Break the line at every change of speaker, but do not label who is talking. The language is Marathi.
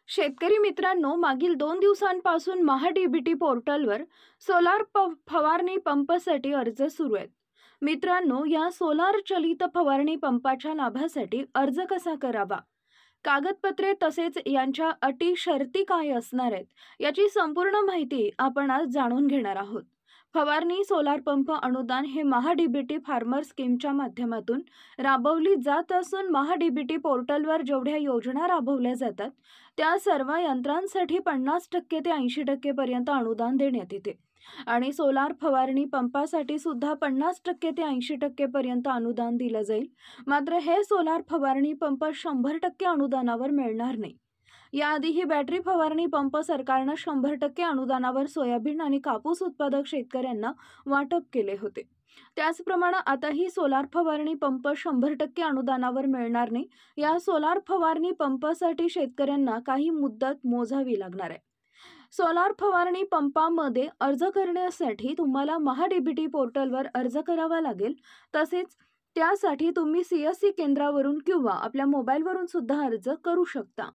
शेतकरी मित्रांनो, मागील 2 दिवसांपासून महाडीबीटी पोर्टलवर सोलार फवारणी पंपसाठी अर्ज सुरू आहेत. मित्रांनो, या सोलार चलित फवारणी पंपाच्या लाभासाठी अर्ज कसा करावा, कागदपत्रे तसेच यांच्या अटी शर्ती काय असणार आहेत, याची संपूर्ण माहिती आपण आज जाणून घेणार आहोत. फवारणी सोलार पंप अनुदान हे महाडीबीटी फार्मर स्कीमच्या माध्यमातून राबवली जात असून महाडीबीटी पोर्टलवर जेवढ्या योजना राबवल्या जातात त्या सर्व यंत्रांसाठी 50% ते 80% पर्यंत अनुदान देण्यात येते आणि सोलार फवारणी पंपासाठी सुद्धा 50% ते 80% पर्यंत अनुदान दिलं जाईल. मात्र हे सोलार फवारणी पंप 100% अनुदानावर मिळणार नाही. याआधीही बॅटरी फवारणी पंप सरकारनं 100% अनुदानावर सोयाबीन आणि कापूस उत्पादक शेतकऱ्यांना वाटप केले होते. त्याचप्रमाणे आताही सोलार फवारणी पंप 100% अनुदानावर मिळणार नाही. या सोलार फवारणी पंपासाठी शेतकऱ्यांना काही मुदत मोजावी लागणार आहे. सोलार फवारणी पंपामध्ये अर्ज करण्यासाठी तुम्हाला महाडीबीटी पोर्टलवर अर्ज करावा लागेल. तसेच त्यासाठी तुम्ही CSC केंद्रावरून किंवा आपल्या मोबाईलवरून सुद्धा अर्ज करू शकता.